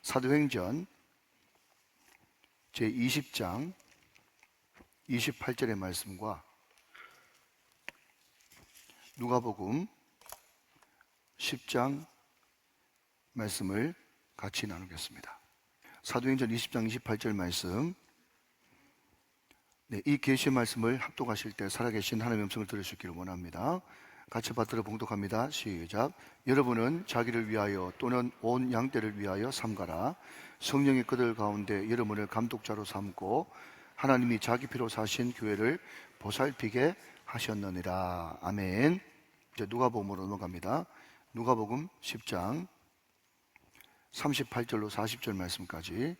사도행전 제20장 28절의 말씀과 누가복음 10장 말씀을 같이 나누겠습니다. 사도행전 20장 28절 말씀, 이 계시 말씀을 합독하실 때 살아계신 하나님의 음성을 들으시기를 원합니다. 같이 받들어 봉독합니다. 시작. 여러분은 자기를 위하여 또는 온 양떼를 위하여 삼가라. 성령이 그들 가운데 여러분을 감독자로 삼고 하나님이 자기 피로 사신 교회를 보살피게 하셨느니라. 아멘. 이제 누가복음으로 넘어갑니다. 누가복음 10장 38절로 40절 말씀까지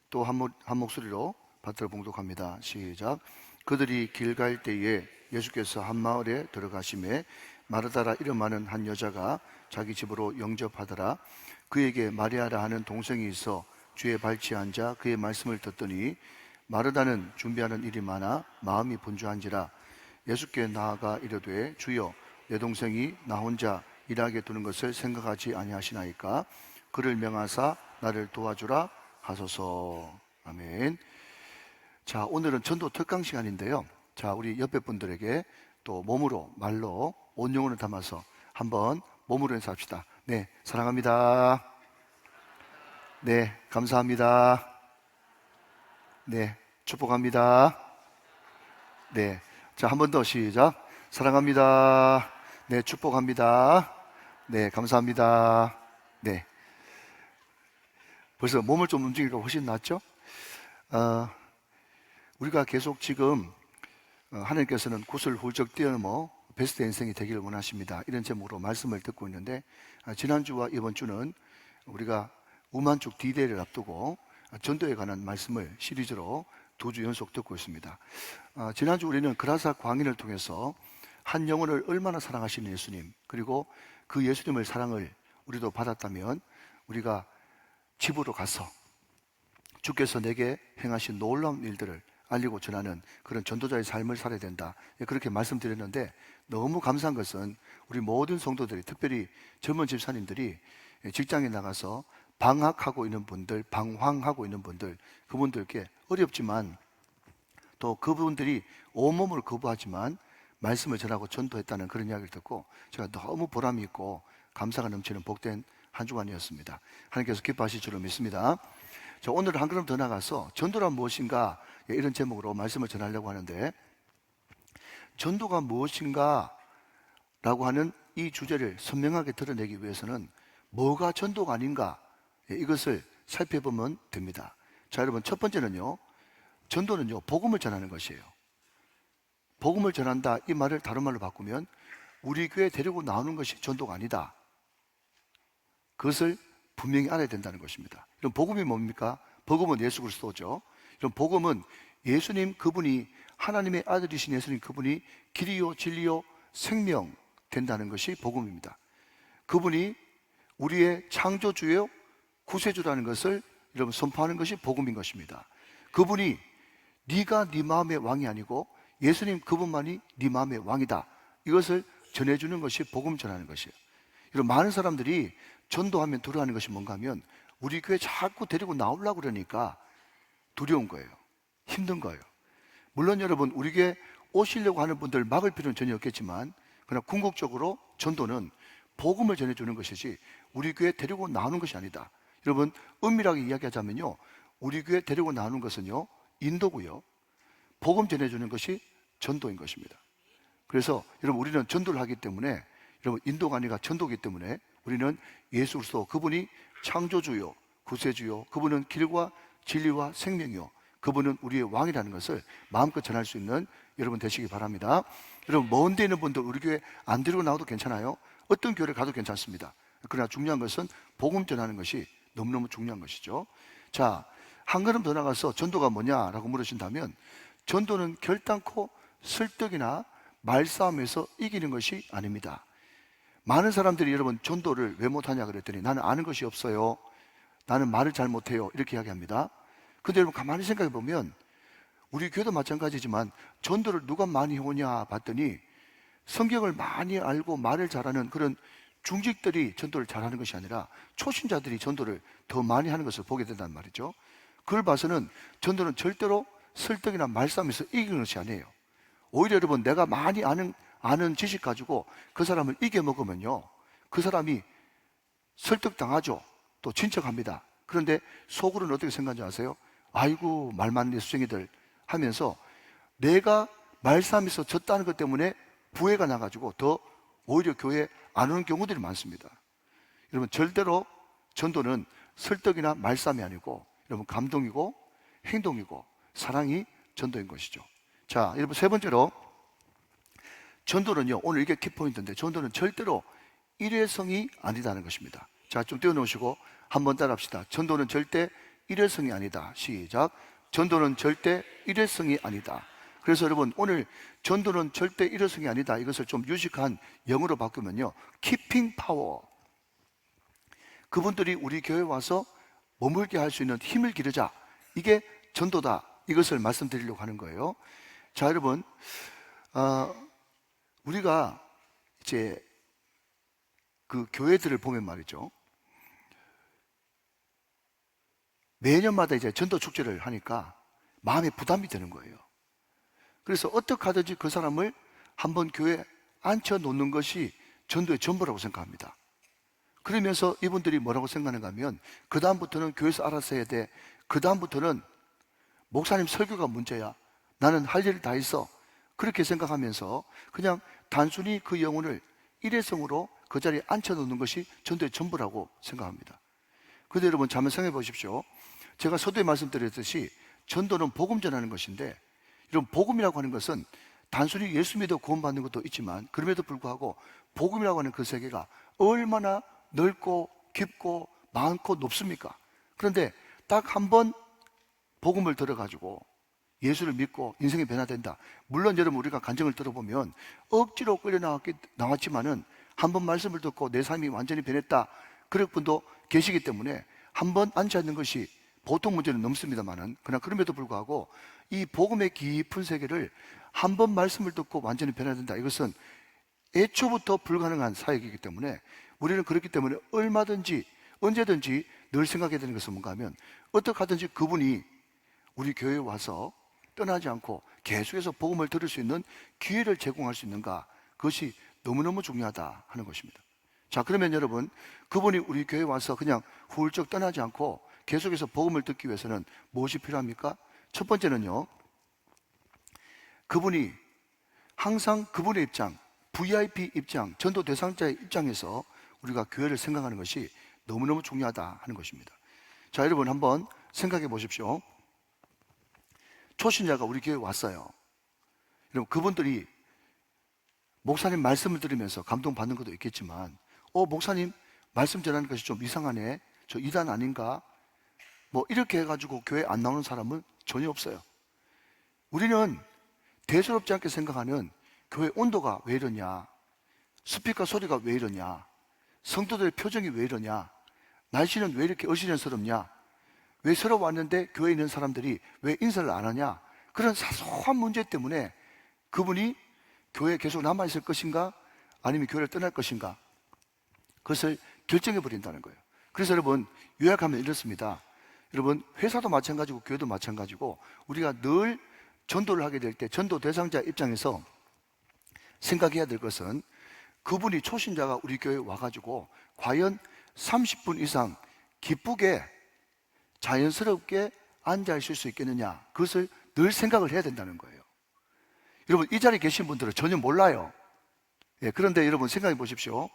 또 한 목소리로 받들어 봉독합니다. 시작. 그들이 길 갈 때에 예수께서 한 마을에 들어가심에 마르다라 이름하는 한 여자가 자기 집으로 영접하더라. 그에게 마리아라 하는 동생이 있어 주에 발치에 앉아 그의 말씀을 듣더니 마르다는 준비하는 일이 많아 마음이 분주한지라. 예수께 나아가 이르되 주여, 내 동생이 나 혼자 일하게 두는 것을 생각하지 아니하시나이까? 그를 명하사 나를 도와주라 하소서. 아멘. 자, 오늘은 전도 특강 시간인데요. 자, 우리 옆에 분들에게 또 몸으로, 말로, 온 영혼을 담아서 한번 몸으로 인사합시다. 네, 사랑합니다. 네, 감사합니다. 네, 축복합니다. 네, 자, 한 번 더 시작. 사랑합니다. 네, 축복합니다. 네, 감사합니다. 네. 벌써 몸을 좀 움직이니까 훨씬 낫죠? 우리가 계속 지금 하나님께서는 굿을 훌쩍 뛰어넘어 베스트 인생이 되기를 원하십니다. 이런 제목으로 말씀을 듣고 있는데, 지난주와 이번 주는 우리가 우만축 D-Day를 앞두고 전도에 관한 말씀을 시리즈로 2주 연속 듣고 있습니다. 지난주 우리는 그라사 광인을 통해서 한 영혼을 얼마나 사랑하시는 예수님, 그리고 그 예수님의 사랑을 우리도 받았다면 우리가 집으로 가서 주께서 내게 행하신 놀라운 일들을 알리고 전하는 그런 전도자의 삶을 살아야 된다, 그렇게 말씀드렸는데, 너무 감사한 것은 우리 모든 성도들이, 특별히 젊은 집사님들이 직장에 나가서 방학하고 있는 분들, 방황하고 있는 분들, 그분들께 어렵지만 또 그분들이 온몸을 거부하지만 말씀을 전하고 전도했다는 그런 이야기를 듣고 제가 너무 보람이 있고 감사가 넘치는 복된 한 주간이었습니다. 하나님께서 기뻐하실 줄로 믿습니다. 자, 오늘 한 걸음 더 나가서 전도란 무엇인가, 이런 제목으로 말씀을 전하려고 하는데, 전도가 무엇인가 라고 하는 이 주제를 선명하게 드러내기 위해서는 뭐가 전도가 아닌가, 이것을 살펴보면 됩니다. 자, 여러분, 첫 번째는요, 전도는요, 복음을 전하는 것이에요. 복음을 전한다, 이 말을 다른 말로 바꾸면 우리 교회 데리고 나오는 것이 전도가 아니다, 그것을 분명히 알아야 된다는 것입니다. 이런 복음이 뭡니까? 복음은 예수 그리스도죠. 이런 복음은 예수님 그분이, 하나님의 아들이신 예수님 그분이 길이요 진리요 생명 된다는 것이 복음입니다. 그분이 우리의 창조주요 구세주라는 것을 여러분 선포하는 것이 복음인 것입니다. 그분이 네가 네 마음의 왕이 아니고 예수님 그분만이 네 마음의 왕이다, 이것을 전해주는 것이 복음 전하는 것이에요. 이런 많은 사람들이 전도하면 두려워하는 것이 뭔가 하면 우리 교회 자꾸 데리고 나오려고 그러니까 두려운 거예요. 힘든 거예요. 물론 여러분, 우리 교회 오시려고 하는 분들 막을 필요는 전혀 없겠지만, 그러나 궁극적으로 전도는 복음을 전해주는 것이지 우리 교회 데리고 나오는 것이 아니다. 여러분, 은밀하게 이야기하자면요, 우리 교회 데리고 나오는 것은요, 인도고요, 복음 전해주는 것이 전도인 것입니다. 그래서 여러분, 우리는 전도를 하기 때문에, 여러분, 인도가 아니라 전도이기 때문에 우리는 예수 그리스도 그분이 창조주요 구세주요, 그분은 길과 진리와 생명이요, 그분은 우리의 왕이라는 것을 마음껏 전할 수 있는 여러분 되시기 바랍니다. 여러분, 먼 데 있는 분들 우리 교회 안 데리고 나와도 괜찮아요. 어떤 교회를 가도 괜찮습니다. 그러나 중요한 것은 복음 전하는 것이 너무너무 중요한 것이죠. 자, 한 걸음 더 나가서 전도가 뭐냐라고 물으신다면, 전도는 결단코 설득이나 말싸움에서 이기는 것이 아닙니다. 많은 사람들이 여러분 전도를 왜 못하냐 그랬더니 나는 아는 것이 없어요, 나는 말을 잘 못해요, 이렇게 이야기합니다. 근데 여러분 가만히 생각해 보면 우리 교회도 마찬가지지만 전도를 누가 많이 해오냐 봤더니 성경을 많이 알고 말을 잘하는 그런 중직들이 전도를 잘하는 것이 아니라 초신자들이 전도를 더 많이 하는 것을 보게 된단 말이죠. 그걸 봐서는 전도는 절대로 설득이나 말싸움에서 이기는 것이 아니에요. 오히려 여러분, 내가 많이 아는 지식 가지고 그 사람을 이겨먹으면요, 그 사람이 설득당하죠. 또 진척합니다. 그런데 속으로는 어떻게 생각하는지 아세요? 아이고, 말 많은 수쟁이들 하면서 내가 말싸움에서 졌다는 것 때문에 부해가 나가지고 더 오히려 교회에 안 오는 경우들이 많습니다. 여러분, 절대로 전도는 설득이나 말싸움이 아니고 여러분, 감동이고 행동이고 사랑이 전도인 것이죠. 자, 여러분, 세 번째로 전도는요, 오늘 이게 키포인트인데, 전도는 절대로 일회성이 아니다는 것입니다. 자, 좀 띄워놓으시고 한번 따라합시다. 전도는 절대 일회성이 아니다. 시작. 전도는 절대 일회성이 아니다. 그래서 여러분, 오늘 전도는 절대 일회성이 아니다, 이것을 좀 유식한 영어로 바꾸면요, keeping power. 그분들이 우리 교회에 와서 머물게 할 수 있는 힘을 기르자, 이게 전도다, 이것을 말씀드리려고 하는 거예요. 자, 여러분, 우리가 이제 그 교회들을 보면 말이죠, 매년마다 이제 전도 축제를 하니까 마음에 부담이 되는 거예요. 그래서 어떻게 하든지 그 사람을 한번 교회에 앉혀 놓는 것이 전도의 전부라고 생각합니다. 그러면서 이분들이 뭐라고 생각하는가 하면, 그 다음부터는 교회에서 알아서 해야 돼, 그 다음부터는 목사님 설교가 문제야, 나는 할 일을 다 했어, 그렇게 생각하면서 그냥 단순히 그 영혼을 일회성으로 그 자리에 앉혀 놓는 것이 전도의 전부라고 생각합니다. 그런데 여러분, 잘 생각해 보십시오. 제가 서두에 말씀드렸듯이 전도는 복음 전하는 것인데, 이런 복음이라고 하는 것은 단순히 예수 믿어 구원받는 것도 있지만, 그럼에도 불구하고 복음이라고 하는 그 세계가 얼마나 넓고 깊고 많고 높습니까? 그런데 딱 한 번 복음을 들어가지고 예수를 믿고 인생이 변화된다. 물론 여러분, 우리가 간증을 들어보면 억지로 끌려 나왔지만은 한 번 말씀을 듣고 내 삶이 완전히 변했다, 그럴 분도 계시기 때문에 한 번 앉아 있는 것이 보통 문제는 넘습니다만은, 그러나 그럼에도 불구하고 이 복음의 깊은 세계를 한 번 말씀을 듣고 완전히 변화된다, 이것은 애초부터 불가능한 사역이기 때문에, 우리는 그렇기 때문에 얼마든지 언제든지 늘 생각해야 되는 것은 뭔가 하면, 어떻게 하든지 그분이 우리 교회에 와서 떠나지 않고 계속해서 복음을 들을 수 있는 기회를 제공할 수 있는가, 그것이 너무너무 중요하다 하는 것입니다. 자, 그러면 여러분, 그분이 우리 교회에 와서 그냥 훌쩍 떠나지 않고 계속해서 복음을 듣기 위해서는 무엇이 필요합니까? 첫 번째는요, 그분이 항상 그분의 입장, VIP 입장, 전도 대상자의 입장에서 우리가 교회를 생각하는 것이 너무너무 중요하다 하는 것입니다. 자, 여러분, 한번 생각해 보십시오. 초신자가 우리 교회에 왔어요. 여러분, 그분들이 목사님 말씀을 들으면서 감동받는 것도 있겠지만, 목사님 말씀 전하는 것이 좀 이상하네, 저 이단 아닌가, 뭐 이렇게 해가지고 교회 안 나오는 사람은 전혀 없어요. 우리는 대수롭지 않게 생각하는, 교회 온도가 왜 이러냐, 스피커 소리가 왜 이러냐, 성도들의 표정이 왜 이러냐, 날씨는 왜 이렇게 어시련스럽냐, 왜 서로 왔는데 교회에 있는 사람들이 왜 인사를 안 하냐, 그런 사소한 문제 때문에 그분이 교회에 계속 남아있을 것인가 아니면 교회를 떠날 것인가, 그것을 결정해 버린다는 거예요. 그래서 여러분, 요약하면 이렇습니다. 여러분, 회사도 마찬가지고 교회도 마찬가지고, 우리가 늘 전도를 하게 될 때 전도 대상자 입장에서 생각해야 될 것은, 그분이 초신자가 우리 교회에 와가지고 과연 30분 이상 기쁘게 자연스럽게 앉아 있을 수 있겠느냐, 그것을 늘 생각을 해야 된다는 거예요. 여러분, 이 자리에 계신 분들은 전혀 몰라요. 그런데 여러분, 생각해 보십시오.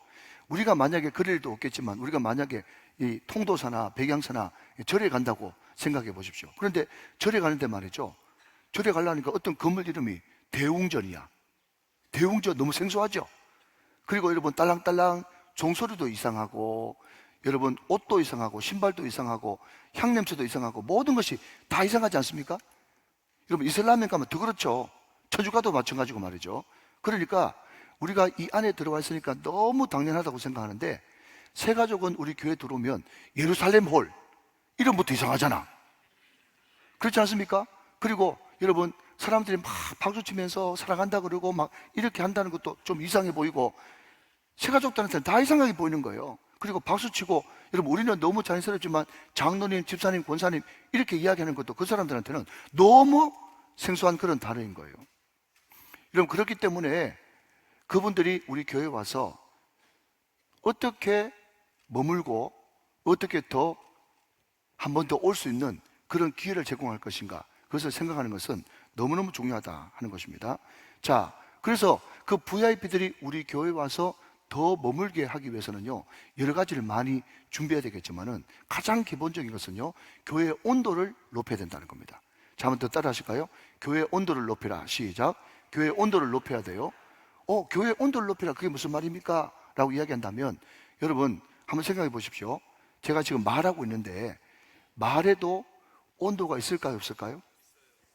우리가 만약에 그럴 일도 없겠지만, 우리가 만약에 이 통도사나 백양사나 절에 간다고 생각해 보십시오. 그런데 절에 가는데 말이죠, 절에 가려니까 어떤 건물 이름이 대웅전이야. 대웅전 너무 생소하죠? 그리고 여러분, 딸랑딸랑 종소리도 이상하고, 여러분, 옷도 이상하고, 신발도 이상하고, 향냄새도 이상하고, 모든 것이 다 이상하지 않습니까? 여러분, 이슬람에 가면 더 그렇죠. 천주교도 마찬가지고 말이죠. 그러니까 우리가 이 안에 들어와 있으니까 너무 당연하다고 생각하는데, 새 가족은 우리 교회에 들어오면 예루살렘 홀 이름부터 이상하잖아. 그렇지 않습니까? 그리고 여러분, 사람들이 막 박수 치면서 사랑한다 그러고 막 이렇게 한다는 것도 좀 이상해 보이고, 새가족들한테는 다 이상하게 보이는 거예요. 그리고 박수치고, 여러분 우리는 너무 자연스럽지만 장로님, 집사님, 권사님 이렇게 이야기하는 것도 그 사람들한테는 너무 생소한 그런 단어인 거예요. 여러분, 그렇기 때문에 그분들이 우리 교회에 와서 어떻게 머물고 어떻게 더 한 번 더 올 수 있는 그런 기회를 제공할 것인가, 그것을 생각하는 것은 너무너무 중요하다 하는 것입니다. 자, 그래서 그 VIP들이 우리 교회에 와서 더 머물게 하기 위해서는요, 여러 가지를 많이 준비해야 되겠지만은 가장 기본적인 것은요, 교회의 온도를 높여야 된다는 겁니다. 자, 한번 더 따라 하실까요? 교회의 온도를 높여라. 시작. 교회의 온도를 높여야 돼요. 교회의 온도를 높여라. 그게 무슨 말입니까? 라고 이야기한다면, 여러분 한번 생각해 보십시오. 제가 지금 말하고 있는데 말에도 온도가 있을까요, 없을까요?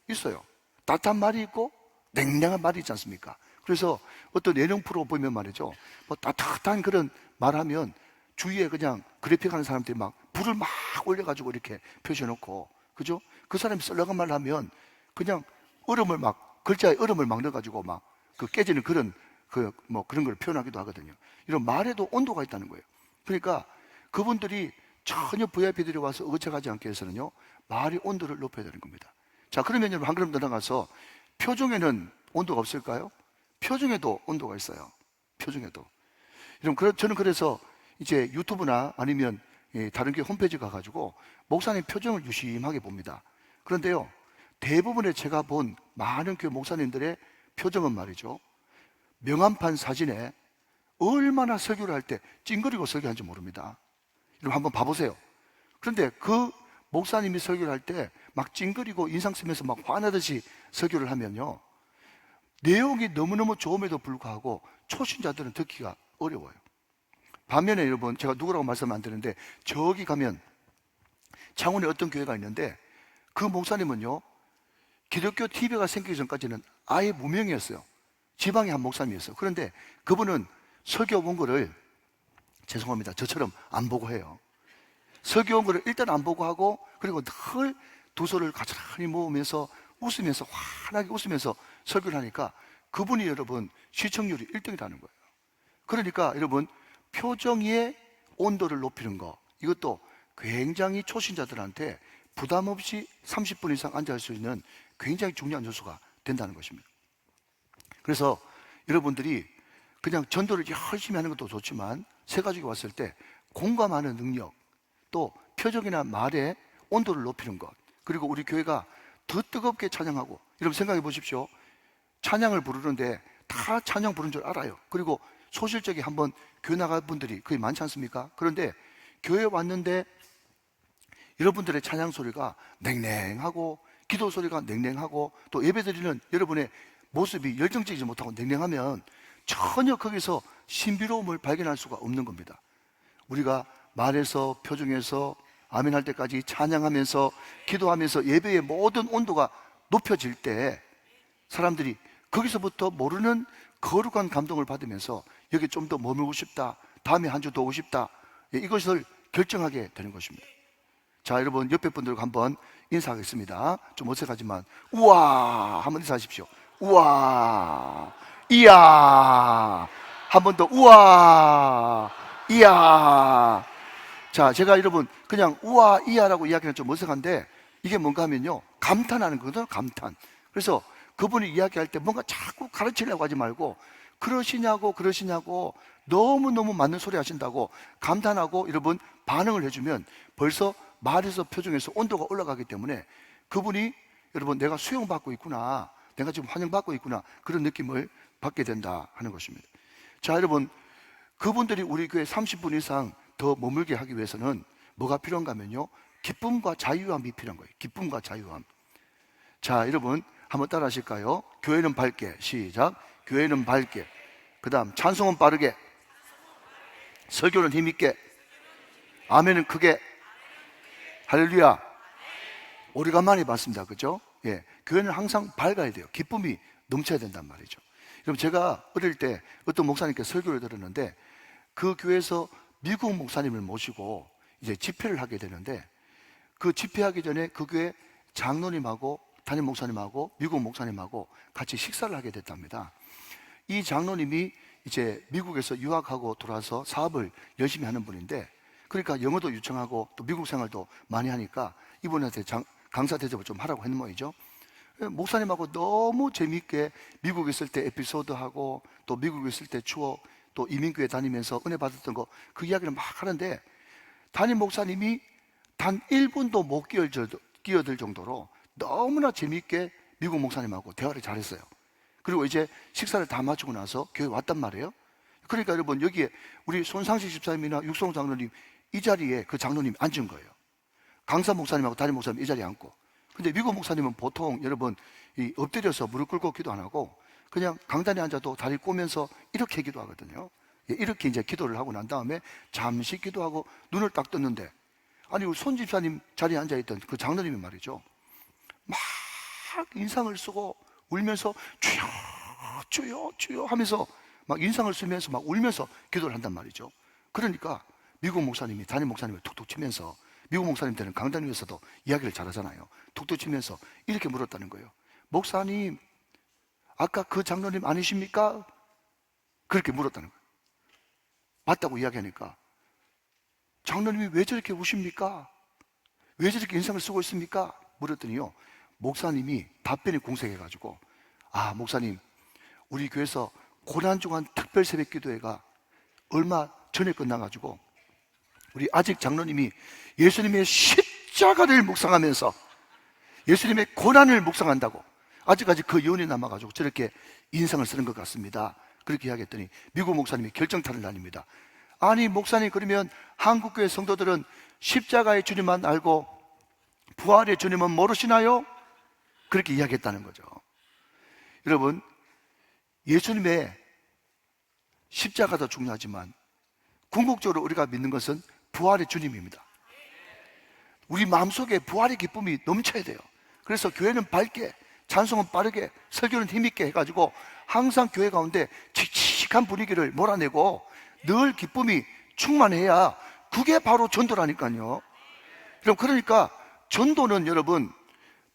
있어요. 따뜻한 말이 있고 냉랭한 말이 있지 않습니까? 그래서 어떤 예능 프로 보면 말이죠, 뭐 따뜻한 그런 말하면 주위에 그냥 그래픽 하는 사람들이 막 불을 막 올려가지고 이렇게 표시해놓고, 그죠? 그 사람이 썰렁한 말 하면 그냥 얼음을 막, 글자에 얼음을 막 넣어가지고 막 그 깨지는 그런 그런 걸 표현하기도 하거든요. 이런 말에도 온도가 있다는 거예요. 그러니까 그분들이 전혀 VIP들이 와서 어색하지 않게 해서는요, 말의 온도를 높여야 되는 겁니다. 자, 그러면 여러분 한 걸음 더 나가서 표정에는 온도가 없을까요? 표정에도 온도가 있어요. 표정에도. 여러분, 저는 그래서 이제 유튜브나 아니면 다른 교회 홈페이지 가가지고 목사님 표정을 유심하게 봅니다. 그런데요, 대부분의 제가 본 많은 교회 목사님들의 표정은 말이죠, 명함판 사진에 얼마나 설교를 할 때 찡그리고 설교하는지 모릅니다. 여러분 한번 봐보세요. 그런데 그 목사님이 설교를 할 때 막 찡그리고 인상 쓰면서 막 화나듯이 설교를 하면요, 내용이 너무너무 좋음에도 불구하고 초신자들은 듣기가 어려워요. 반면에 여러분, 제가 누구라고 말씀은 안 드리는데 저기 가면 창원에 어떤 교회가 있는데 그 목사님은요, 기독교 TV가 생기기 전까지는 아예 무명이었어요. 지방의 한 목사님이었어요. 그런데 그분은 설교 원고를, 죄송합니다, 저처럼 안 보고 해요. 설교 원고를 일단 안 보고 하고, 그리고 늘 두 손을 가지런히 모으면서 웃으면서, 환하게 웃으면서 설교를 하니까 그분이 여러분 시청률이 1등이라는 거예요. 그러니까 여러분, 표정의 온도를 높이는 거, 이것도 굉장히 초신자들한테 부담 없이 30분 이상 앉아 있을 수 있는 굉장히 중요한 요소가 된다는 것입니다. 그래서 여러분들이 그냥 전도를 열심히 하는 것도 좋지만 새가족이 왔을 때 공감하는 능력, 또 표정이나 말의 온도를 높이는 것, 그리고 우리 교회가 더 뜨겁게 찬양하고, 여러분 생각해 보십시오. 찬양을 부르는데 다 찬양 부른 줄 알아요. 그리고 소실적에 한번 교회 나갈 분들이 거의 많지 않습니까? 그런데 교회에 왔는데 여러분들의 찬양 소리가 냉랭하고 기도 소리가 냉랭하고 또 예배드리는 여러분의 모습이 열정적이지 못하고 냉랭하면 전혀 거기서 신비로움을 발견할 수가 없는 겁니다. 우리가 말에서, 표정에서, 아멘 할 때까지 찬양하면서, 기도하면서 예배의 모든 온도가 높여질 때 사람들이 거기서부터 모르는 거룩한 감동을 받으면서 여기 좀 더 머물고 싶다, 다음에 한 주 더 오고 싶다, 이것을 결정하게 되는 것입니다. 자, 여러분 옆에 분들과 한번 인사하겠습니다. 좀 어색하지만 우와 한번 인사하십시오. 우와, 이야, 한 번 더 우와, 이야. 자, 제가 여러분 그냥 우와, 이야라고 이야기하면 좀 어색한데 이게 뭔가 하면요, 감탄하는 거거든요. 감탄. 그래서 그분이 이야기할 때 뭔가 자꾸 가르치려고 하지 말고 그러시냐고 너무너무 맞는 소리 하신다고 감탄하고 여러분 반응을 해주면 벌써 말에서, 표정에서 온도가 올라가기 때문에 그분이 여러분 내가 수용받고 있구나, 내가 지금 환영받고 있구나, 그런 느낌을 받게 된다 하는 것입니다. 자, 여러분 그분들이 우리 교회 30분 이상 더 머물게 하기 위해서는 뭐가 필요한가 하면요, 기쁨과 자유함이 필요한 거예요. 기쁨과 자유함. 자, 여러분 한번 따라 하실까요? 교회는 밝게. 시작. 교회는 밝게. 그 다음 찬송은 빠르게, 설교는 힘있게, 아멘은 크게. 할렐루야. 오래간만에 봤습니다. 그죠? 예. 교회는 항상 밝아야 돼요. 기쁨이 넘쳐야 된단 말이죠. 여러분, 제가 어릴 때 어떤 목사님께 설교를 들었는데 그 교회에서 미국 목사님을 모시고 이제 집회를 하게 되는데 그 집회하기 전에 그 교회 장로님하고 담임 목사님하고 미국 목사님하고 같이 식사를 하게 됐답니다. 이 장로님이 이제 미국에서 유학하고 돌아와서 사업을 열심히 하는 분인데, 그러니까 영어도 유창하고 또 미국 생활도 많이 하니까 이분한테 강사 대접을 좀 하라고 했는 모양이죠. 목사님하고 너무 재미있게 미국에 있을 때 에피소드하고 또 미국에 있을 때 추억, 또 이민교회 다니면서 은혜 받았던 거, 그 이야기를 막 하는데, 담임 목사님이 단 1분도 못 끼어들 정도로 너무나 재미있게 미국 목사님하고 대화를 잘했어요. 그리고 이제 식사를 다 마치고 나서 교회 왔단 말이에요. 그러니까 여러분, 여기에 우리 손상식 집사님이나 육성 장로님, 이 자리에 그 장로님 앉은 거예요. 강사 목사님하고 담임 목사님 이 자리에 앉고. 근데 미국 목사님은 보통 여러분 엎드려서 무릎 꿇고 기도 안 하고 그냥 강단에 앉아도 다리 꼬면서 이렇게 기도하거든요. 이렇게 이제 기도를 하고 난 다음에 잠시 기도하고 눈을 딱 떴는데, 아니 우리 손 집사님 자리에 앉아있던 그 장로님이 말이죠, 막 인상을 쓰고 울면서 주여 주여 주여 하면서 막 인상을 쓰면서 막 울면서 기도를 한단 말이죠. 그러니까 미국 목사님이 담임 목사님을 툭툭 치면서, 미국 목사님 때는 강단 위에서도 이야기를 잘하잖아요. 툭툭 치면서 이렇게 물었다는 거예요. 목사님, 아까 그 장로님 아니십니까? 그렇게 물었다는 거예요. 맞다고 이야기하니까, 장로님이 왜 저렇게 우십니까? 왜 저렇게 인상을 쓰고 있습니까? 물었더니요, 목사님이 답변이 공색해가지고, 아, 목사님, 우리 교회에서 고난 중한 특별 새벽 기도회가 얼마 전에 끝나가지고 우리 아직 장로님이 예수님의 십자가를 묵상하면서 예수님의 고난을 묵상한다고 아직까지 그 여운이 남아가지고 저렇게 인상을 쓰는 것 같습니다. 그렇게 이야기했더니 미국 목사님이 결정타를 날립니다. 아니 목사님, 그러면 한국교회 성도들은 십자가의 주님만 알고 부활의 주님은 모르시나요? 그렇게 이야기했다는 거죠. 여러분, 예수님의 십자가도 중요하지만 궁극적으로 우리가 믿는 것은 부활의 주님입니다. 우리 마음속에 부활의 기쁨이 넘쳐야 돼요. 그래서 교회는 밝게, 찬송은 빠르게, 설교는 힘있게 해가지고 항상 교회 가운데 칙칙한 분위기를 몰아내고 늘 기쁨이 충만해야 그게 바로 전도라니까요. 그러니까 전도는 여러분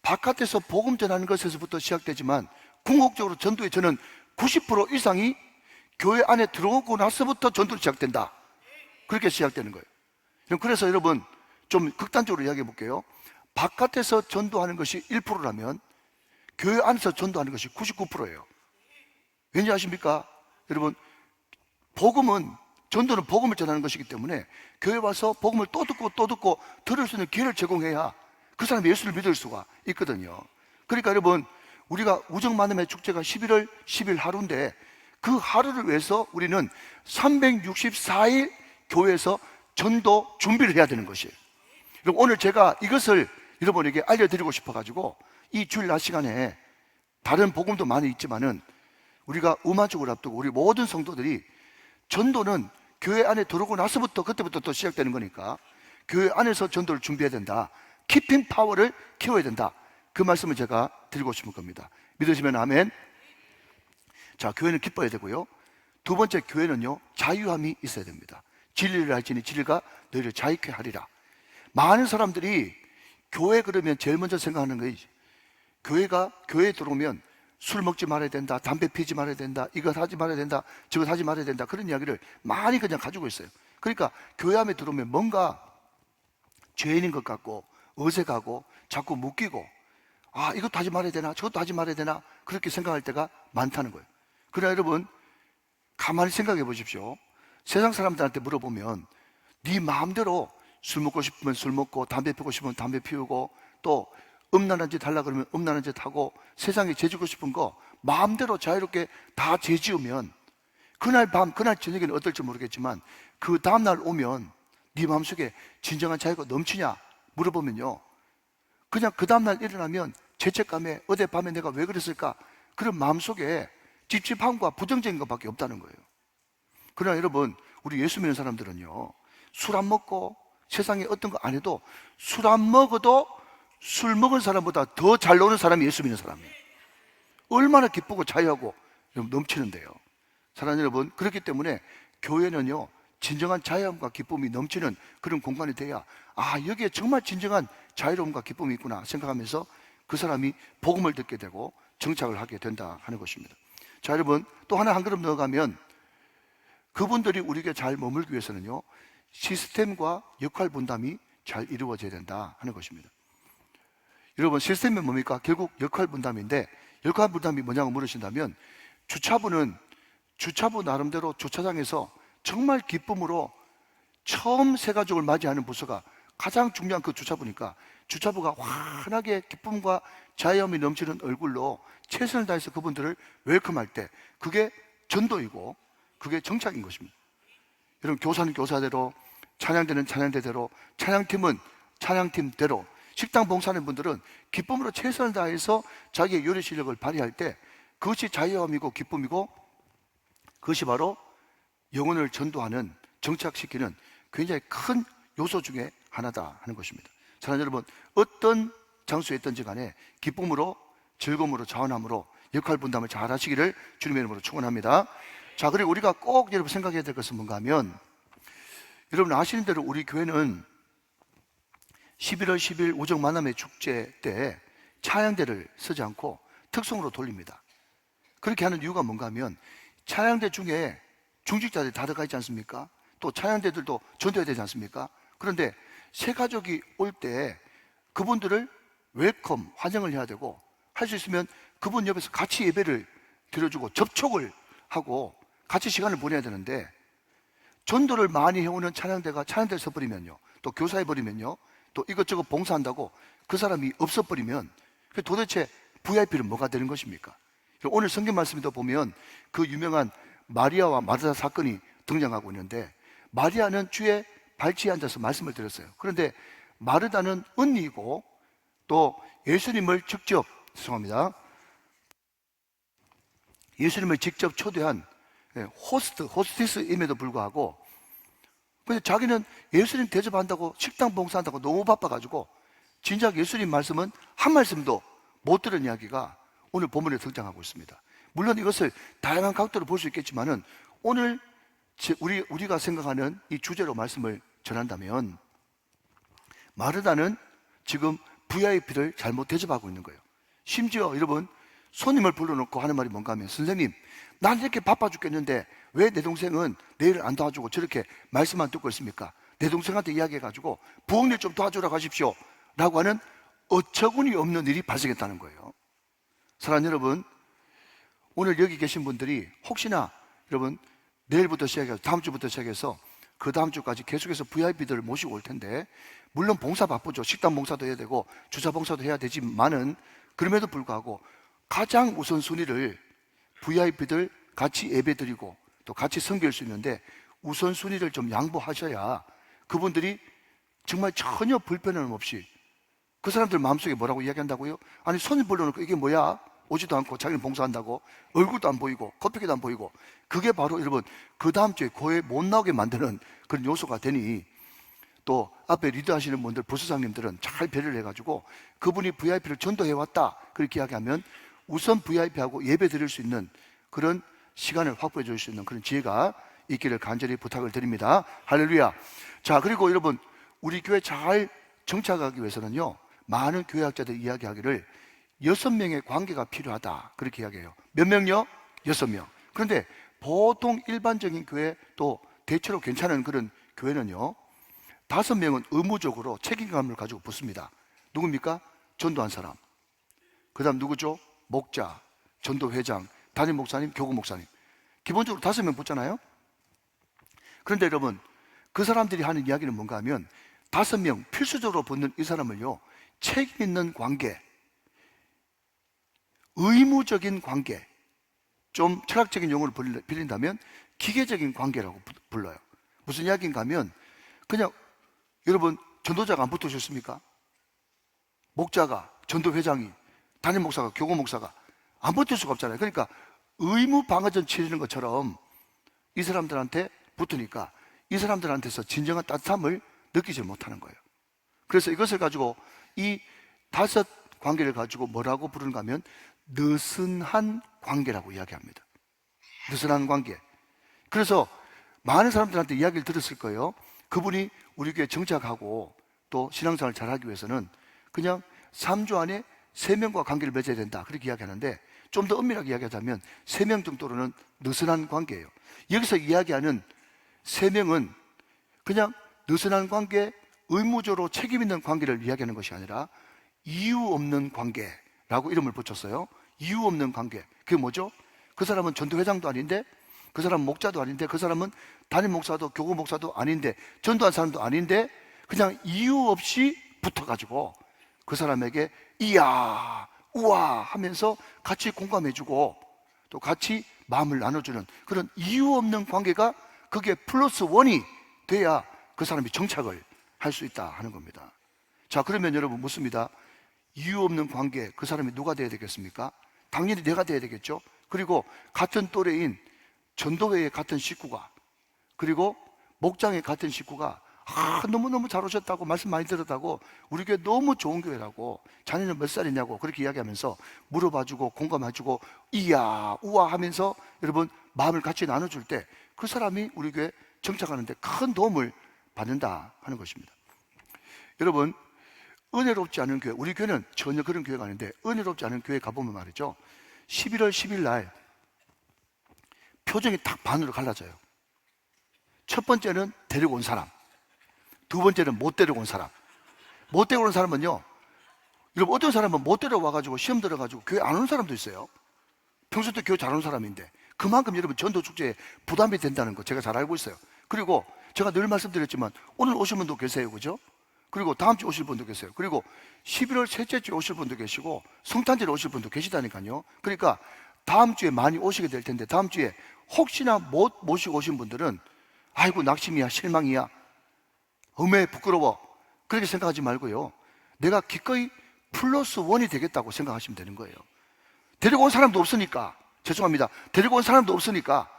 바깥에서 복음 전하는 것에서부터 시작되지만 궁극적으로 전도의 저는 90% 이상이 교회 안에 들어오고 나서부터 전도가 시작된다. 그렇게 시작되는 거예요. 그래서 여러분 좀 극단적으로 이야기해 볼게요. 바깥에서 전도하는 것이 1%라면 교회 안에서 전도하는 것이 99%예요. 왠지 아십니까? 여러분, 전도는 복음을 전하는 것이기 때문에 교회 와서 복음을 또 듣고 들을 수 있는 기회를 제공해야 그 사람이 예수를 믿을 수가 있거든요. 그러니까 여러분, 우리가 우정만남의 축제가 11월 10일 하루인데 그 하루를 위해서 우리는 364일 교회에서 전도 준비를 해야 되는 것이에요. 그럼 오늘 제가 이것을 여러분에게 알려드리고 싶어가지고 이 주일 낮 시간에 다른 복음도 많이 있지만은 우리가 우마족을 앞두고 우리 모든 성도들이 전도는 교회 안에 들어오고 나서부터 그때부터 또 시작되는 거니까 교회 안에서 전도를 준비해야 된다. 키핑 파워를 키워야 된다. 그 말씀을 제가 드리고 싶은 겁니다. 믿으시면 아멘. 자, 교회는 기뻐야 되고요. 두 번째, 교회는요 자유함이 있어야 됩니다. 진리를 알지니 진리가 너희를 자유케 하리라. 많은 사람들이 교회 그러면 제일 먼저 생각하는 거예요. 교회에 들어오면 술 먹지 말아야 된다, 담배 피지 말아야 된다, 이것 하지 말아야 된다, 저것 하지 말아야 된다, 그런 이야기를 많이 그냥 가지고 있어요. 그러니까 교회 안에 들어오면 뭔가 죄인인 것 같고 어색하고 자꾸 묶이고, 아, 이것도 하지 말아야 되나, 저것도 하지 말아야 되나, 그렇게 생각할 때가 많다는 거예요. 그러나 여러분, 가만히 생각해 보십시오. 세상 사람들한테 물어보면 네 마음대로 술 먹고 싶으면 술 먹고, 담배 피우고 싶으면 담배 피우고, 또 음란한 짓 하려고 그러면 음란한 짓 하고, 세상에 죄지고 싶은 거 마음대로 자유롭게 다 죄지으면 그날 밤, 그날 저녁에는 어떨지 모르겠지만 그 다음날 오면 네 마음속에 진정한 자유가 넘치냐 물어보면요, 그냥 그 다음날 일어나면 죄책감에 어젯밤에 내가 왜 그랬을까, 그런 마음속에 찝찝함과 부정적인 것밖에 없다는 거예요. 그러나 여러분, 우리 예수 믿는 사람들은요, 술 안 먹고 세상에 어떤 거 안 해도 술 안 먹어도 술 먹은 사람보다 더 잘 노는 사람이 예수 믿는 사람이에요. 얼마나 기쁘고 자유하고 넘치는데요. 사랑하는 여러분, 그렇기 때문에 교회는요 진정한 자유함과 기쁨이 넘치는 그런 공간이 돼야, 아, 여기에 정말 진정한 자유로움과 기쁨이 있구나 생각하면서 그 사람이 복음을 듣게 되고 정착을 하게 된다 하는 것입니다. 자, 여러분, 또 하나 한 걸음 넣어가면 그분들이 우리에게 잘 머물기 위해서는요, 시스템과 역할 분담이 잘 이루어져야 된다 하는 것입니다. 여러분, 시스템이 뭡니까? 결국 역할 분담인데, 역할 분담이 뭐냐고 물으신다면, 주차부 나름대로 주차장에서 정말 기쁨으로 처음 새 가족을 맞이하는 부서가 가장 중요한 그 주차부니까, 주차부가 환하게 기쁨과 자유함이 넘치는 얼굴로 최선을 다해서 그분들을 웰컴할 때, 그게 전도이고 그게 정착인 것입니다. 여러분, 교사는 교사대로, 찬양대는 찬양대대로, 찬양팀은 찬양팀대로, 식당 봉사하는 분들은 기쁨으로 최선을 다해서 자기의 요리 실력을 발휘할 때, 그것이 자유함이고 기쁨이고, 그것이 바로 영혼을 전도하는, 정착시키는 굉장히 큰 요소 중에 하나다 하는 것입니다. 사랑하는 여러분, 어떤 장소에 있든지 간에 기쁨으로, 즐거움으로, 자원함으로 역할 분담을 잘 하시기를 주님의 이름으로 축원합니다. 자, 그리고 우리가 꼭 여러분 생각해야 될 것은 뭔가 하면, 여러분 아시는 대로 우리 교회는 11월 10일 우정 만남의 축제 때 찬양대를 쓰지 않고 특송으로 돌립니다. 그렇게 하는 이유가 뭔가 하면, 찬양대 중에 중직자들이 다 들어가 있지 않습니까? 또 찬양대들도 전도해야 되지 않습니까? 그런데 새 가족이 올 때 그분들을 웰컴, 환영을 해야 되고, 할 수 있으면 그분 옆에서 같이 예배를 드려주고 접촉을 하고 같이 시간을 보내야 되는데, 전도를 많이 해오는 찬양대가 찬양대를 써버리면요, 또 교사해버리면요, 또 이것저것 봉사한다고 그 사람이 없어버리면 도대체 VIP는 뭐가 되는 것입니까? 오늘 성경 말씀에도 보면 그 유명한 마리아와 마르다 사건이 등장하고 있는데, 마리아는 주의 발치에 앉아서 말씀을 드렸어요. 그런데 마르다는 언니이고 또 예수님을 직접 초대한 호스티스임에도 불구하고, 근데 자기는 예수님 대접한다고, 식당 봉사한다고 너무 바빠가지고 진작 예수님 말씀은 한 말씀도 못 들은 이야기가 오늘 본문에 등장하고 있습니다. 물론 이것을 다양한 각도로 볼 수 있겠지만은, 오늘 우리가 생각하는 이 주제로 말씀을 전한다면, 마르다는 지금 VIP를 잘못 대접하고 있는 거예요. 심지어 여러분, 손님을 불러놓고 하는 말이 뭔가 하면, 선생님, 난 이렇게 바빠 죽겠는데 왜 내 동생은 내일 안 도와주고 저렇게 말씀만 듣고 있습니까? 내 동생한테 이야기해가지고 부엌일 좀 도와주라 하십시오 라고 하는 어처구니 없는 일이 발생했다는 거예요. 사랑하는 여러분, 오늘 여기 계신 분들이 혹시나 여러분 내일부터 시작해서 다음 주부터 시작해서 그 다음 주까지 계속해서 VIP들을 모시고 올 텐데, 물론 봉사 바쁘죠. 식당 봉사도 해야 되고 주차 봉사도 해야 되지만은, 그럼에도 불구하고 가장 우선순위를 VIP들 같이 예배드리고 또 같이 섬길 수 있는데, 우선순위를 좀 양보하셔야 그분들이 정말 전혀 불편함 없이, 그 사람들 마음속에 뭐라고 이야기한다고요? 아니, 손님 불러놓고 이게 뭐야? 오지도 않고 자기는 봉사한다고, 얼굴도 안 보이고 커피기도 안 보이고, 그게 바로 여러분 그 다음 주에 교회 못 나오게 만드는 그런 요소가 되니, 또 앞에 리드하시는 분들, 부서장님들은 잘 배려를 해가지고 그분이 VIP를 전도해왔다 그렇게 이야기하면 우선 VIP하고 예배 드릴 수 있는 그런 시간을 확보해 줄 수 있는 그런 지혜가 있기를 간절히 부탁을 드립니다. 할렐루야. 자, 그리고 여러분, 우리 교회 잘 정착하기 위해서는요, 많은 교회학자들이 이야기하기를 6명의 관계가 필요하다 그렇게 이야기해요. 몇 명요? 6명. 그런데 보통 일반적인 교회, 또 대체로 괜찮은 그런 교회는요, 5명은 의무적으로 책임감을 가지고 붙습니다. 누굽니까? 전도한 사람. 그 다음 누구죠? 목자, 전도회장, 담임 목사님, 교구 목사님. 기본적으로 5명 붙잖아요. 그런데 여러분, 그 사람들이 하는 이야기는 뭔가 하면, 5명 필수적으로 붙는 이 사람을요, 책임 있는 관계, 의무적인 관계, 좀 철학적인 용어를 빌린다면 기계적인 관계라고 불러요. 무슨 이야기인가 하면, 그냥 여러분 전도자가 안 붙으셨습니까? 목자가, 전도회장이, 담임 목사가, 교구 목사가 안 붙을 수가 없잖아요. 그러니까 의무 방어전 치르는 것처럼 이 사람들한테 붙으니까 이 사람들한테서 진정한 따뜻함을 느끼지 못하는 거예요. 그래서 이것을 가지고, 이 5 관계를 가지고 뭐라고 부르는가 하면 느슨한 관계라고 이야기합니다. 느슨한 관계. 그래서 많은 사람들한테 이야기를 들었을 거예요. 그분이 우리 교회 정착하고 또 신앙생활을 잘하기 위해서는 그냥 3주 안에 3명과 관계를 맺어야 된다 그렇게 이야기하는데, 좀 더 엄밀하게 이야기하자면 3명 정도로는 느슨한 관계예요. 여기서 이야기하는 3명은 그냥 느슨한 관계, 의무적으로 책임 있는 관계를 이야기하는 것이 아니라 이유 없는 관계라고 이름을 붙였어요. 이유 없는 관계. 그게 뭐죠? 그 사람은 전도회장도 아닌데, 그 사람은 목자도 아닌데, 그 사람은 담임 목사도 교구 목사도 아닌데, 전도한 사람도 아닌데, 그냥 이유 없이 붙어가지고 그 사람에게 이야, 우와 하면서 같이 공감해주고 또 같이 마음을 나눠주는 그런 이유 없는 관계가, 그게 플러스 원이 돼야 그 사람이 정착을 할 수 있다 하는 겁니다. 자, 그러면 여러분 묻습니다. 이유 없는 관계, 그 사람이 누가 돼야 되겠습니까? 당연히 내가 돼야 되겠죠. 그리고 같은 또래인 전도회의 같은 식구가, 그리고 목장의 같은 식구가 너무너무 잘 오셨다고, 말씀 많이 들었다고, 우리 교회 너무 좋은 교회라고, 자네는 몇 살이냐고 그렇게 이야기하면서 물어봐주고 공감해주고 이야 우와 하면서 여러분 마음을 같이 나눠줄 때 그 사람이 우리 교회 정착하는데 큰 도움을 받는다 하는 것입니다. 여러분, 은혜롭지 않은 교회, 우리 교회는 전혀 그런 교회가 아닌데, 은혜롭지 않은 교회 가보면 말이죠, 11월 10일 날 표정이 딱 반으로 갈라져요. 첫 번째는 데리고 온 사람, 두 번째는 못 데리고 온 사람. 못 데리고 온 사람은요, 여러분 어떤 사람은 못 데려와가지고 시험 들어가지고 교회 안 오는 사람도 있어요. 평소 때 교회 잘 오는 사람인데 그만큼 여러분 전도축제에 부담이 된다는 거 제가 잘 알고 있어요. 그리고 제가 늘 말씀드렸지만 오늘 오실 분도 계세요, 그죠? 그리고 다음 주 오실 분도 계세요. 그리고 11월 셋째 주에 오실 분도 계시고 성탄절에 오실 분도 계시다니까요. 그러니까 다음 주에 많이 오시게 될 텐데, 다음 주에 혹시나 못 모시고 오신 분들은 아이고 낙심이야, 실망이야, 어메 부끄러워, 그렇게 생각하지 말고요, 내가 기꺼이 플러스 원이 되겠다고 생각하시면 되는 거예요. 데리고 온 사람도 없으니까, 죄송합니다, 데리고 온 사람도 없으니까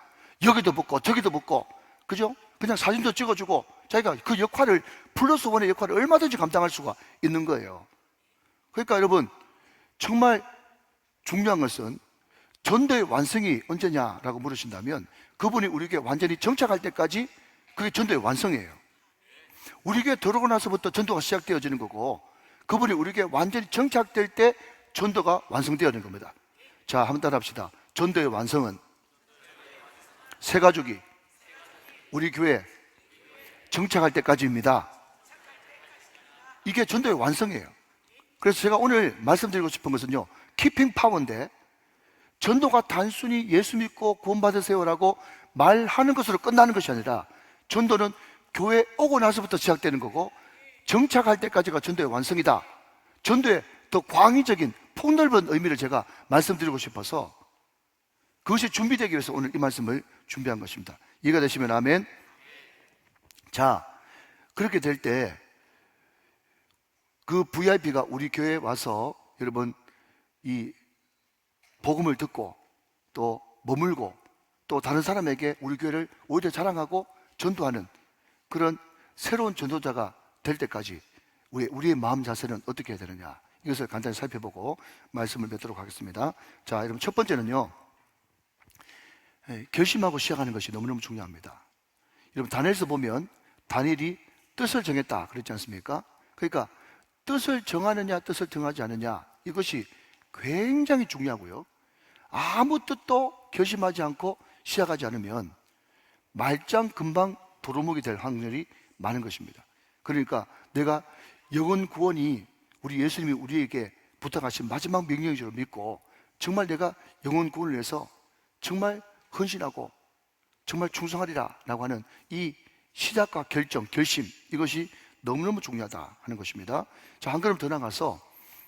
여기도 붙고 저기도 붙고, 그죠? 그냥 사진도 찍어주고 자기가 그 역할을, 플러스 원의 역할을 얼마든지 감당할 수가 있는 거예요. 그러니까 여러분, 정말 중요한 것은 전도의 완성이 언제냐라고 물으신다면, 그분이 우리에게 완전히 정착할 때까지 그게 전도의 완성이에요. 우리에게 들어오고 나서부터 전도가 시작되어지는 거고, 그분이 우리에게 완전히 정착될 때 전도가 완성되어지는 겁니다. 자, 한번 따라 합시다. 전도의 완성은 새 가족이 우리 교회 정착할 때까지입니다. 이게 전도의 완성이에요. 그래서 제가 오늘 말씀드리고 싶은 것은요, 키핑 파워인데, 전도가 단순히 예수 믿고 구원받으세요라고 말하는 것으로 끝나는 것이 아니라, 전도는 교회 오고 나서부터 시작되는 거고 정착할 때까지가 전도의 완성이다. 전도의 더 광의적인 폭넓은 의미를 제가 말씀드리고 싶어서 그것이 준비되기 위해서 오늘 이 말씀을 준비한 것입니다. 이해가 되시면 아멘. 자, 그렇게 될 때 그 VIP가 우리 교회에 와서 여러분 이 복음을 듣고 또 머물고 또 다른 사람에게 우리 교회를 오히려 자랑하고 전도하는 그런 새로운 전도자가 될 때까지 우리의 마음 자세는 어떻게 해야 되느냐, 이것을 간단히 살펴보고 말씀을 맺도록 하겠습니다. 자, 여러분 첫 번째는요, 결심하고 시작하는 것이 너무너무 중요합니다. 여러분 다니엘서 보면 다니엘이 뜻을 정했다 그랬지 않습니까? 그러니까 뜻을 정하느냐 뜻을 정하지 않느냐, 이것이 굉장히 중요하고요, 아무 뜻도 결심하지 않고 시작하지 않으면 말짱 금방 도루묵이 될 확률이 많은 것입니다. 그러니까 내가 영혼 구원이 우리 예수님이 우리에게 부탁하신 마지막 명령인 줄 믿고 정말 내가 영혼 구원을 위해서 정말 헌신하고 정말 충성하리라 라고 하는 이 시작과 결정, 결심, 이것이 너무너무 중요하다 하는 것입니다. 자, 한 걸음 더 나가서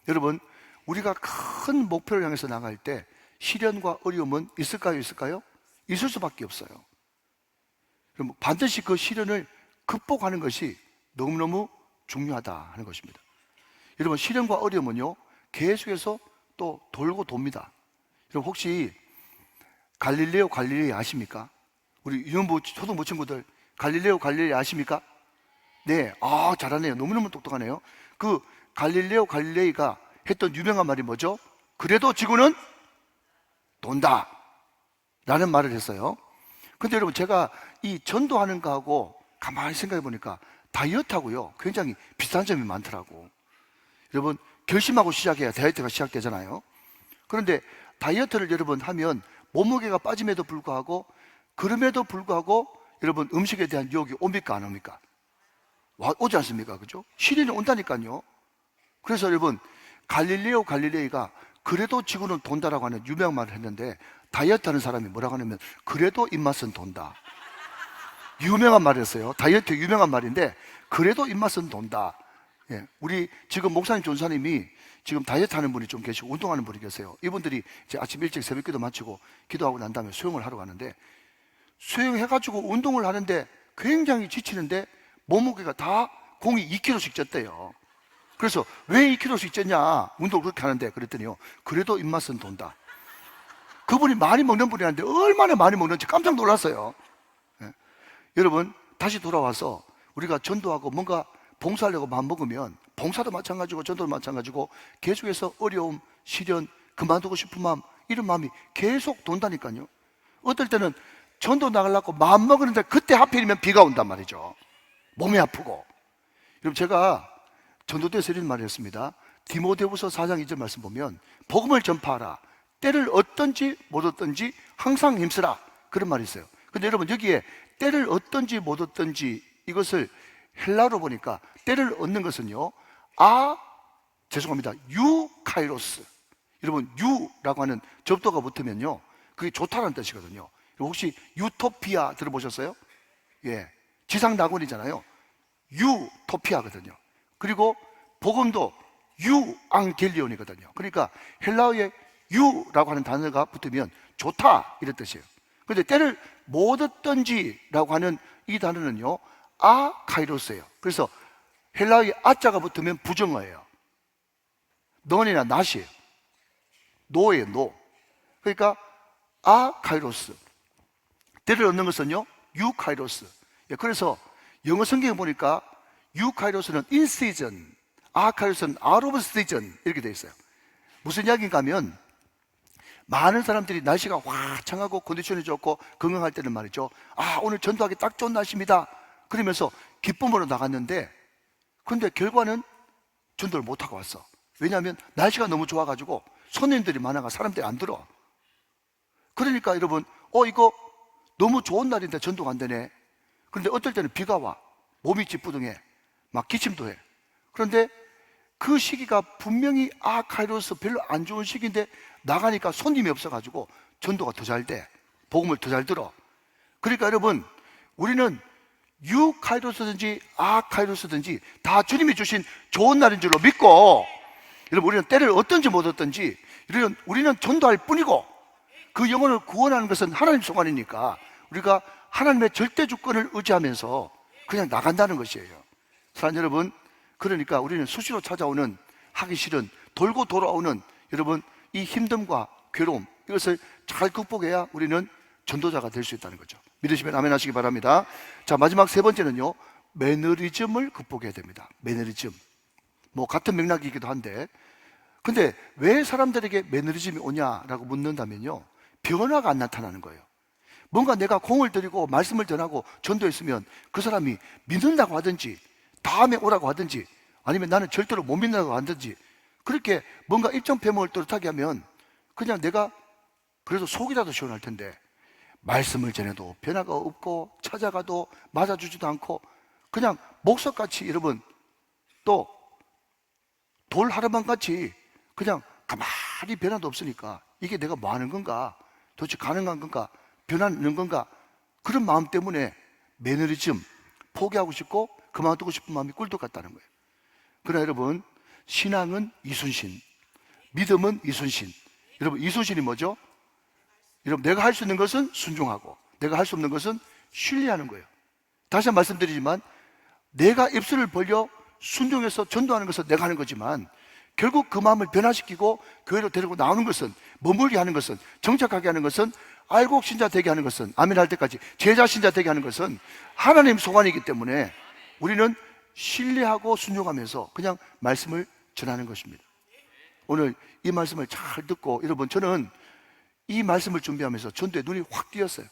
여러분, 우리가 큰 목표를 향해서 나갈 때 시련과 어려움은 있을까요? 있을까요? 있을 수밖에 없어요. 그럼 반드시 그 시련을 극복하는 것이 너무너무 중요하다 하는 것입니다. 여러분, 시련과 어려움은요, 계속해서 또 돌고 돕니다. 여러분 혹시 갈릴레오 갈릴레이 아십니까? 우리 유년부 초등부 친구들 갈릴레오 갈릴레이 아십니까? 네, 잘하네요. 너무너무 똑똑하네요. 그 갈릴레오 갈릴레이가 했던 유명한 말이 뭐죠? 그래도 지구는 돈다 라는 말을 했어요. 근데 여러분, 제가 이 전도하는 거하고 가만히 생각해 보니까 다이어트하고요 굉장히 비슷한 점이 많더라고. 여러분, 결심하고 시작해야 다이어트가 시작되잖아요. 그런데 다이어트를 여러분 하면 몸무게가 빠짐에도 불구하고 그럼에도 불구하고 여러분 음식에 대한 유혹이 옵니까 안 옵니까? 오지 않습니까? 그죠? 시련이 온다니까요. 그래서 여러분 갈릴레오 갈릴레이가 그래도 지구는 돈다라고 하는 유명한 말을 했는데, 다이어트 하는 사람이 뭐라고 하냐면 그래도 입맛은 돈다. 유명한 말이었어요. 다이어트 유명한 말인데 그래도 입맛은 돈다. 예, 우리 지금 목사님 전사님이 지금 다이어트 하는 분이 좀 계시고 운동하는 분이 계세요. 이분들이 이제 아침 일찍 새벽기도 마치고 기도하고 난 다음에 수영을 하러 가는데, 수영해가지고 운동을 하는데 굉장히 지치는데 몸무게가 다 공이 2kg씩 쪘대요. 그래서 왜 2kg씩 쪘냐, 운동을 그렇게 하는데, 그랬더니요, 그래도 입맛은 돈다. 그분이 많이 먹는 분이었는데 얼마나 많이 먹는지 깜짝 놀랐어요. 예. 여러분 다시 돌아와서 우리가 전도하고 뭔가 봉사하려고 마음 먹으면, 봉사도 마찬가지고 전도도 마찬가지고 계속해서 어려움, 시련, 그만두고 싶은 마음, 이런 마음이 계속 돈다니까요. 어떨 때는 전도 나가려고 마음 먹었는데 그때 하필이면 비가 온단 말이죠. 몸이 아프고. 여러분 제가 전도대에서 이런 말을 했습니다. 디모데후서 4장 2절 말씀 보면 복음을 전파하라, 때를 얻든지 못 얻든지 항상 힘쓰라, 그런 말이 있어요. 근데 여러분 여기에 때를 얻든지 못 얻든지, 이것을 헬라어로 보니까 때를 얻는 것은요, 유카이로스. 여러분 유라고 하는 접도가 붙으면요 그게 좋다는 뜻이거든요. 혹시 유토피아 들어보셨어요? 예, 지상 낙원이잖아요. 유토피아거든요. 그리고 복음도 유앙겔리온이거든요. 그러니까 헬라어에 유라고 하는 단어가 붙으면 좋다, 이런 뜻이에요. 그런데 때를 못 얻든지라고 하는 이 단어는요 카이로스예요. 그래서 헬라어에 아자가 붙으면 부정어예요. 넌이나 낫이에요. 노예요, 노. 그러니까 카이로스. 때를 얻는 것은요 유카이로스. 예, 그래서 영어 성경에 보니까 유카이로스는 in season, 카이로스는 out of season, 이렇게 되어 있어요. 무슨 이야기인가 하면, 많은 사람들이 날씨가 화창하고 컨디션이 좋고 건강할 때는 말이죠, 오늘 전도하기 딱 좋은 날씨입니다, 그러면서 기쁨으로 나갔는데, 근데 결과는 전도를 못하고 왔어. 왜냐하면 날씨가 너무 좋아가지고 손님들이 많아가 사람들이 안 들어. 그러니까 여러분 이거 너무 좋은 날인데 전도가 안 되네. 그런데 어떨 때는 비가 와, 몸이 찌뿌둥해, 막 기침도 해. 그런데 그 시기가 분명히 카이로스 별로 안 좋은 시기인데 나가니까 손님이 없어가지고 전도가 더 잘 돼, 복음을 더 잘 들어. 그러니까 여러분 우리는 유카이로스든지 카이로스든지 다 주님이 주신 좋은 날인 줄로 믿고, 여러분 우리는 때를 얻든지 못 얻든지 우리는 전도할 뿐이고, 그 영혼을 구원하는 것은 하나님 소관이니까 우리가 하나님의 절대 주권을 의지하면서 그냥 나간다는 것이에요. 사랑하는 여러분, 그러니까 우리는 수시로 찾아오는 하기 싫은, 돌고 돌아오는 여러분 이 힘듦과 괴로움, 이것을 잘 극복해야 우리는 전도자가 될 수 있다는 거죠. 믿으시면 아멘 하시기 바랍니다. 자, 마지막 세 번째는요, 매너리즘을 극복해야 됩니다. 매너리즘. 뭐 같은 맥락이기도 한데, 근데 왜 사람들에게 매너리즘이 오냐라고 묻는다면요, 변화가 안 나타나는 거예요. 뭔가 내가 공을 들이고 말씀을 전하고 전도했으면 그 사람이 믿는다고 하든지 다음에 오라고 하든지, 아니면 나는 절대로 못 믿는다고 하든지, 그렇게 뭔가 입장 표명을 뚜렷하게 하면 그냥 내가 그래도 속이라도 시원할 텐데, 말씀을 전해도 변화가 없고 찾아가도 맞아주지도 않고 그냥 목석같이, 여러분 또 돌 하루만같이 그냥 가만히 변화도 없으니까 이게 내가 뭐 하는 건가, 도대체 가능한 건가, 변하는 건가, 그런 마음 때문에 매너리즘, 포기하고 싶고 그만두고 싶은 마음이 꿀떡 같다는 거예요. 그러나 여러분, 신앙은 이순신, 믿음은 이순신. 여러분 이순신이 뭐죠? 여러분 내가 할 수 있는 것은 순종하고 내가 할 수 없는 것은 신뢰하는 거예요. 다시 한번 말씀드리지만, 내가 입술을 벌려 순종해서 전도하는 것은 내가 하는 거지만, 결국 그 마음을 변화시키고 교회로 데리고 나오는 것은, 머물게 하는 것은, 정착하게 하는 것은, 알곡 신자 되게 하는 것은, 아멘 할 때까지 제자 신자 되게 하는 것은 하나님 소관이기 때문에 우리는 신뢰하고 순종하면서 그냥 말씀을 전하는 것입니다. 오늘 이 말씀을 잘 듣고, 여러분 저는 이 말씀을 준비하면서 전도에 눈이 확 띄었어요.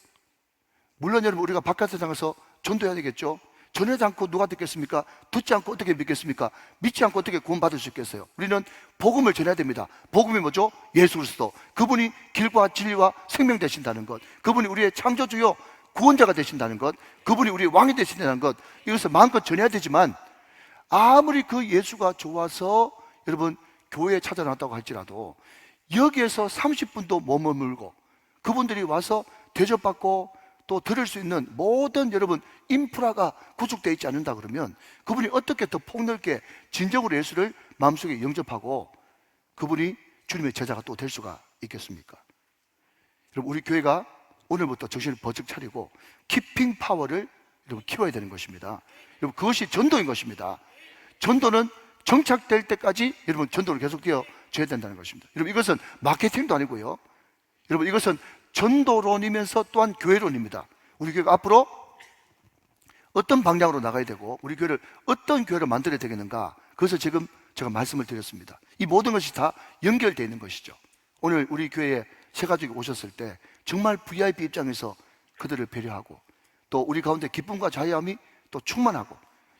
물론 여러분 우리가 바깥에 나가서 전도해야 되겠죠. 전하지 않고 누가 듣겠습니까? 듣지 않고 어떻게 믿겠습니까? 믿지 않고 어떻게 구원받을 수 있겠어요? 우리는 복음을 전해야 됩니다. 복음이 뭐죠? 예수 그리스도. 그분이 길과 진리와 생명 되신다는 것, 그분이 우리의 창조주요 구원자가 되신다는 것, 그분이 우리의 왕이 되신다는 것, 이것을 마음껏 전해야 되지만, 아무리 그 예수가 좋아서 여러분 교회에 찾아놨다고 할지라도 여기에서 30분도 못 머물고 그분들이 와서 대접받고 또 들을 수 있는 모든 여러분 인프라가 구축되어 있지 않는다 그러면 그분이 어떻게 더 폭넓게 진정으로 예수를 마음속에 영접하고 그분이 주님의 제자가 또 될 수가 있겠습니까? 여러분, 우리 교회가 오늘부터 정신을 번쩍 차리고 키핑 파워를 여러분 키워야 되는 것입니다. 여러분, 그것이 전도인 것입니다. 전도는 정착될 때까지 여러분 전도를 계속 되어줘야 된다는 것입니다. 여러분, 이것은 마케팅도 아니고요, 여러분, 이것은 전도론이면서 또한 교회론입니다. 우리 교회가 앞으로 어떤 방향으로 나가야 되고 우리 교회를 어떤 교회로 만들어야 되겠는가, 그것을 지금 제가 말씀을 드렸습니다. 이 모든 것이 다 연결되어 있는 것이죠. 오늘 우리 교회에 새 가족이 오셨을 때 정말 VIP 입장에서 그들을 배려하고 또 우리 가운데 기쁨과 자유함이 또 충만하고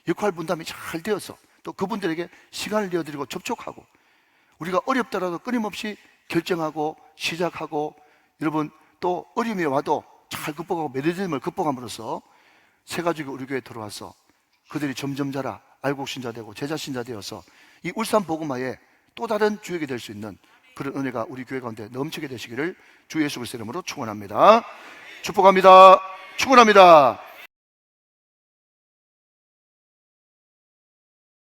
역할 분담이 잘 되어서 또 그분들에게 시간을 내어드리고 접촉하고 우리가 어렵더라도 끊임없이 결정하고 시작하고 여러분 또 어려움이 와도 잘 극복하고 매듭을 극복함으로써 새 가족이 우리 교회에 들어와서 그들이 점점 자라 알곡 신자 되고 제자 신자 되어서 이 울산 복음화에 또 다른 주역이 될 수 있는 그런 은혜가 우리 교회 가운데 넘치게 되시기를 주 예수 그리스도의 이름으로 축원합니다. 축복합니다. 축원합니다.